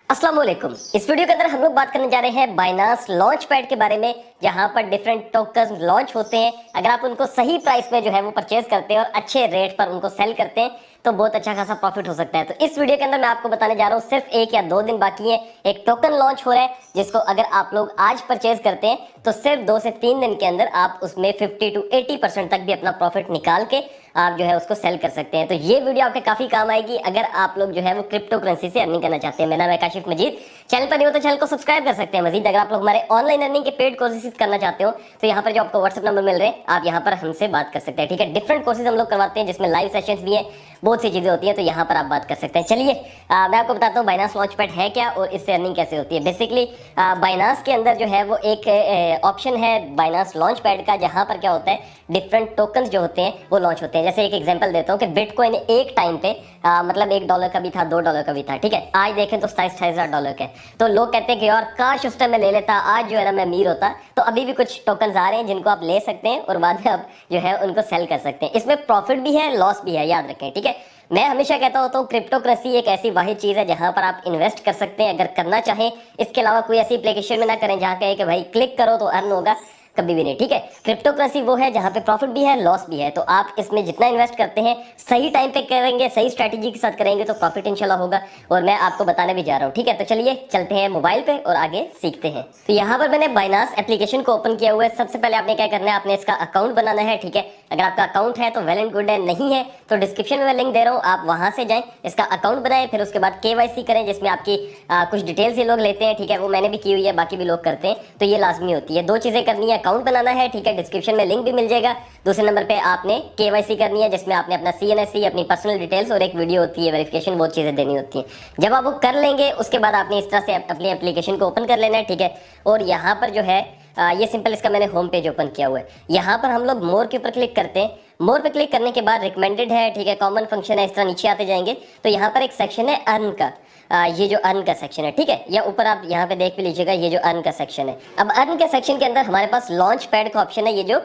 अस्सलाम वालेकुम। इस वीडियो के अंदर हम लोग बात करने जा रहे हैं बाइनांस लॉन्च पैड के बारे में, जहां पर डिफरेंट टोकन लॉन्च होते हैं। अगर आप उनको सही प्राइस में जो है वो परचेज करते हैं और अच्छे रेट पर उनको सेल करते हैं तो बहुत अच्छा खासा प्रॉफिट हो सकता है। तो इस वीडियो के अंदर मैं आपको बताने जा रहा हूँ, सिर्फ 1 या 2 दिन बाकी है, एक टोकन लॉन्च हो रहा है जिसको अगर आप लोग आज परचेज करते हैं तो सिर्फ 2 से 3 दिन के अंदर आप उसमें 50 to 80% तक भी अपना प्रॉफिट निकाल के आप जो है उसको सेल कर सकते हैं। तो ये वीडियो आपके काफी काम आएगी अगर आप लोग जो है वो क्रिप्टो करेंसी से अर्निंग करना चाहते हैं। मेरा नाम है काशिफ मजीद। चैनल पर नहीं हो तो चैनल को सब्सक्राइब कर सकते हैं। मजीद अगर आप लोग हमारे ऑनलाइन अर्निंग के पेड कोर्सेज करना चाहते हो तो यहाँ पर जो आपको व्हाट्सएप नंबर मिल रहे हैं आप यहाँ पर हमसे बात कर सकते हैं। ठीक है, डिफरेंट कोर्सेज हम लोग करवाते हैं जिसमें लाइव सेशंस भी है, बहुत सी चीजें होती हैं, तो यहाँ पर आप बात कर सकते हैं। चलिए मैं आपको बताता हूँ बाइनांस लॉन्च पैड है क्या और इससे अर्निंग कैसे होती है। बेसिकली बाइनांस के अंदर जो है वो एक ऑप्शन है बाइनांस लॉन्च पैड का, जहाँ पर क्या होता है डिफरेंट टोकन्स जो होते हैं वो लॉन्च होते हैं। जैसे एक एग्जांपल देता हूँ कि बिटकॉइन एक टाइम पे मतलब $1 का भी था, $2 का भी था। ठीक है, आज देखें तो $27,000 के। तो लोग कहते हैं कि यार काश उस टाइम में ले लेता, आज जो है ना मैं अमीर होता। तो अभी भी कुछ टोकन्स आ रहे हैं जिनको आप ले सकते हैं और बाद में आप जो है उनको सेल कर सकते हैं। इसमें प्रॉफिट भी है, लॉस भी है, याद रखें। ठीक है, मैं हमेशा कहता होता हूँ क्रिप्टो करेंसी एक ऐसी वाहिद चीज है जहां पर आप इन्वेस्ट कर सकते हैं अगर करना चाहें। इसके अलावा कोई ऐसी एप्लीकेशन में ना करें जहां कहे कि भाई क्लिक करो तो अर्न होगा, कभी भी नहीं। ठीक है, क्रिप्टो करेंसी वो है जहां पे प्रॉफिट भी है, लॉस भी है। तो आप इसमें जितना इन्वेस्ट करते हैं सही टाइम पे करेंगे, सही स्ट्रैटेजी के साथ करेंगे तो प्रॉफिट इंशाल्लाह होगा, और मैं आपको बताने भी जा रहा हूँ। ठीक है, तो चलिए चलते हैं मोबाइल पे और आगे सीखते हैं। तो यहाँ पर मैंने बाइनांस एप्लीकेशन को ओपन किया हुआ है। सबसे पहले आपने क्या करना है, आपने इसका अकाउंट बनाना है। ठीक है, अगर आपका अकाउंट है तो वेल एंड गुड है, नहीं है तो डिस्क्रिप्शन में मैं लिंक दे रहा हूँ, आप वहां से जाएं, इसका अकाउंट बनाएं, फिर उसके बाद KYC करें जिसमें आपकी कुछ डिटेल्स ये लोग लेते हैं। ठीक है, वो मैंने भी की हुई है, बाकी भी लोग करते हैं, तो ये लाजमी होती है। 2 चीजें करनी है, अकाउंट बनाना है, ठीक है, डिस्क्रिप्शन में लिंक भी मिल जाएगा। दूसरे नंबर पे आपने KYC करनी है जिसमें आपने अपना CNSC, अपनी पर्सनल डिटेल्स और एक वीडियो होती है वेरिफिकेशन, बहुत चीजें देनी होती है। जब आप वो कर लेंगे उसके बाद आपने इस तरह से अपनी एप्लीकेशन को ओपन कर लेना है। ठीक है, और यहाँ पर जो है ये सिंपल, इसका मैंने होम पेज ओपन किया हुआ है। यहाँ पर हम लोग मोर के ऊपर क्लिक करते हैं। मोर पे क्लिक करने के बाद रिकमेंडेड है, ठीक है, कॉमन फंक्शन है, इस तरह नीचे आते जाएंगे तो यहाँ पर एक सेक्शन है अर्न का। ये जो अर्न का सेक्शन है, ठीक है, या ऊपर आप यहाँ पे देख भी लीजिएगा, ये जो अर्न का सेक्शन है। अब अर्न के सेक्शन के अंदर हमारे पास लॉन्च पैड का ऑप्शन है, ये जो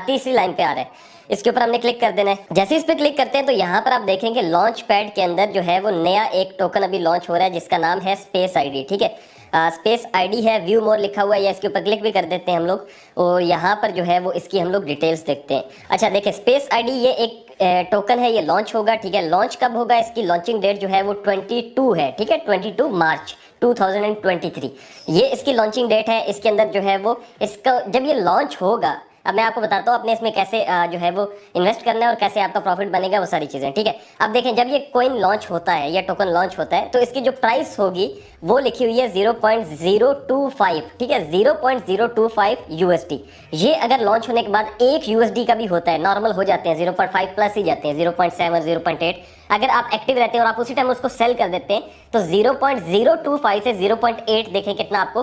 तीसरी लाइन पे आ रहा है, इसके ऊपर हमने क्लिक कर देना है। जैसे इस पे क्लिक करते हैं तो यहाँ पर आप देखेंगे लॉन्च पैड के अंदर जो है वो नया एक टोकन अभी लॉन्च हो रहा है जिसका नाम है स्पेस ID। ठीक है, स्पेस ID है, व्यू मोर लिखा हुआ है, या इसके ऊपर क्लिक भी कर देते हैं हम लोग और यहाँ पर जो है वो इसकी हम लोग डिटेल्स देखते हैं। अच्छा देखिए, स्पेस ID ये एक टोकन है, ये लॉन्च होगा। ठीक है, लॉन्च कब होगा, इसकी लॉन्चिंग डेट जो है वो 22 है। ठीक है, 22 मार्च 2023 ये इसकी लॉन्चिंग डेट है। इसके अंदर जो है वो इसका जब ये लॉन्च होगा, अब मैं आपको बताता हूँ अपने इसमें कैसे जो है वो इन्वेस्ट करना है और कैसे आपका प्रॉफिट बनेगा, वो सारी चीजें। ठीक है, अब देखें जब ये कॉइन लॉन्च होता है या टोकन लॉन्च होता है तो इसकी जो प्राइस होगी वो लिखी हुई है 0.025। ठीक है, 0.025 USD। ये अगर लॉन्च होने के बाद 1 USD का भी होता है, नॉर्मल हो जाते हैं 0.5 प्लस ही जाते हैं, 0.7 0.8। अगर आप एक्टिव रहते हैं और आप उसी टाइम उसको सेल कर देते हैं तो 0.025 से 0.8 देखें कितना आपको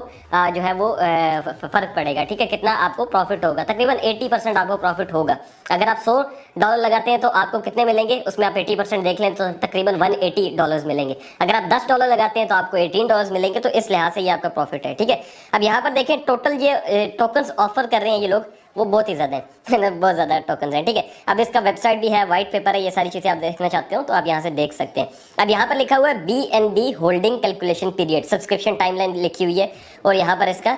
जो है वो फर्क पड़ेगा। ठीक है, कितना आपको प्रॉफिट होगा, तकरीबन 80% आपको प्रॉफिट होगा। अगर आप $100 लगाते हैं तो आपको कितने मिलेंगे, उसमें आप 80% देख लें तो तकरीबन $180 मिलेंगे। अगर आप $10 लगाते हैं तो आपको $18 मिलेंगे। तो इस लिहाज से ये आपका प्रॉफिट है। ठीक है, अब यहाँ पर देखें टोटल ये टोकन्स ऑफर कर रहे हैं ये लोग, वो बहुत ही ज्यादा है बहुत ज्यादा टोकन्स हैं। ठीक है, अब इसका वेबसाइट भी है, व्हाइट पेपर है, ये सारी चीजें आप देखना चाहते हो तो आप यहाँ से देख सकते हैं। अब यहाँ पर लिखा हुआ है BNB holding calculation period, subscription timeline लिखी हुई है और यहाँ पर इसका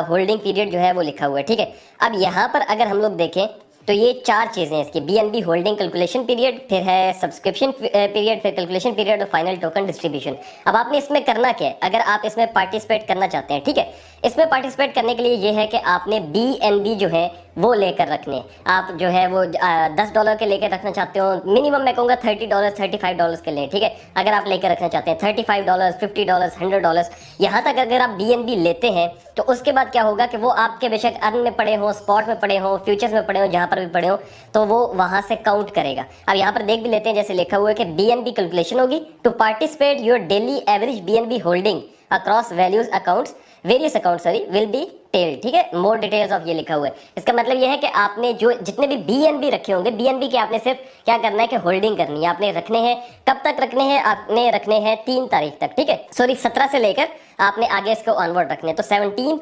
होल्डिंग पीरियड जो है वो लिखा हुआ है। ठीक है, अब यहाँ पर अगर हम लोग देखें तो ये 4 चीजें हैं इसकी, BNB होल्डिंग कैलकुलेशन पीरियड, फिर है सब्सक्रिप्शन पीरियड, फिर कैलकुलेशन पीरियड और फाइनल टोकन डिस्ट्रीब्यूशन। अब आपने इसमें करना क्या है, अगर आप इसमें पार्टिसिपेट करना चाहते हैं, ठीक है, इसमें पार्टिसिपेट करने के लिए ये है कि आपने BNB जो है वो लेकर रखने। आप जो है वो $10 के लेकर रखना चाहते हो, मिनिमम मैं कहूँगा $30 $35 के लें। ठीक है, अगर आप लेकर रखना चाहते हैं $35 $50 $100 यहाँ तक अगर आप BNB लेते हैं तो उसके बाद क्या होगा कि वो आपके बेशक अर्न में पड़े हो, स्पॉट में पड़े हो, फ्यूचर्स में पड़े हो, जहाँ पर भी पड़े हो तो वो वहां से काउंट करेगा। अब यहाँ पर देख भी लेते हैं, जैसे लिखा हुआ है कि BNB कैलकुलेशन होगी to participate your daily average BNB holding across values accounts various account will be tell. ठीक है, मोर डिटेल्स ऑफ ये लिखा हुआ है। इसका मतलब ये है कि आपने जो जितने भी BNB रखे होंगे, BNB के आपने सिर्फ क्या करना है कि होल्डिंग करनी है, आपने रखने हैं। कब तक रखने हैं, आपने रखने हैं 3 तारीख तक। ठीक है, सॉरी 17 से लेकर आपने आगे इसको ऑनवर्ड रखने हैं। तो 17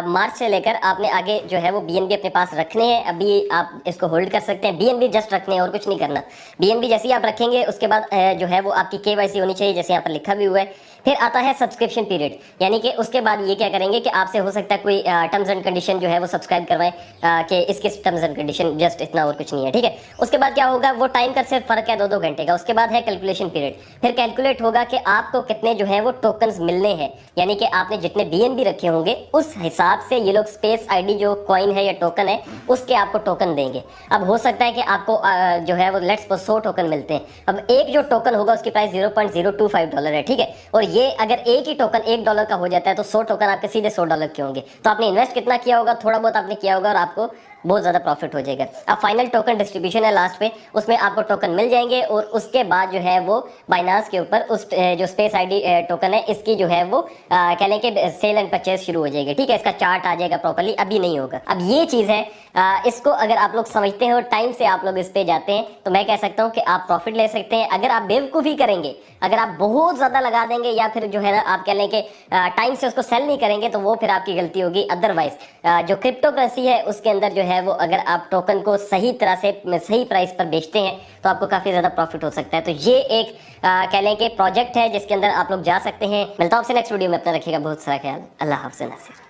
मार्च से लेकर आपने आगे जो है वो BNB अपने पास रखने हैं। अभी आप इसको होल्ड कर सकते हैं, BNB जस्ट रखने हैं और कुछ नहीं करना। BNB जैसे ही आप रखेंगे उसके बाद जो है वो आपकी KYC होनी चाहिए, जैसे यहाँ पर लिखा भी हुआ है। फिर आता है सब्सक्रिप्शन पीरियड, यानी कि उसके बाद ये क्या करेंगे कि आपसे हो सकता है कोई टर्म्स एंड कंडीशन जो है वो सब्सक्राइब करवाएं कि इसके टर्म्स एंड कंडीशन जस्ट इतना और कुछ नहीं है, ठीक है। उसके बाद क्या होगा, वो टाइम का सिर्फ फर्क है 2-2 घंटे का। उसके बाद है कैलकुलेशन पीरियड, फिर कैलकुलेट होगा कि आपको कितने जो है वो टोकन्स मिलने हैं, यानी कि आपने जितने BNB रखे होंगे उस हिसाब से ये लोग स्पेस ID जो कॉइन है या टोकन है उसके आपको टोकन देंगे। अब हो सकता है कि आपको जो है वो लेट्स 100 टोकन मिलते हैं। अब एक जो टोकन होगा उसकी प्राइस $0.025 है, ठीक है। और ये अगर एक ही टोकन $1 का हो जाता है तो 100 टोकन आपके सीधे $100 के होंगे। तो आपने इन्वेस्ट कितना किया होगा, थोड़ा बहुत आपने किया होगा और आपको बहुत ज़्यादा प्रॉफिट हो जाएगा। अब फाइनल टोकन डिस्ट्रीब्यूशन है लास्ट पे, उसमें आपको टोकन मिल जाएंगे और उसके बाद जो है वो बाइनांस के ऊपर उस जो स्पेस ID टोकन है इसकी जो है वो कह लें कि सेल एंड परचेज शुरू हो जाएगी, ठीक है। इसका चार्ट आ जाएगा प्रॉपर्ली, अभी नहीं होगा। अब ये चीज़ है, इसको अगर आप लोग समझते हैं और टाइम से आप लोग इस पे जाते हैं तो मैं कह सकता हूँ कि आप प्रॉफिट ले सकते हैं। अगर आप बेवकूफ़ी करेंगे, अगर आप बहुत ज़्यादा लगा देंगे या फिर जो है ना आप कह लें कि टाइम से उसको सेल नहीं करेंगे तो वो फिर आपकी गलती होगी। अदरवाइज जो क्रिप्टो करेंसी है उसके अंदर जो है वो अगर आप टोकन को सही तरह से सही प्राइस पर बेचते हैं तो आपको काफ़ी ज़्यादा प्रॉफिट हो सकता है। तो ये एक कह लें कि प्रोजेक्ट है जिसके अंदर आप लोग जा सकते हैं। मिलता हूँ आपसे नेक्स्ट वीडियो में, अपना रखिएगा बहुत सारा ख्याल। अल्लाह हाफ़िज़।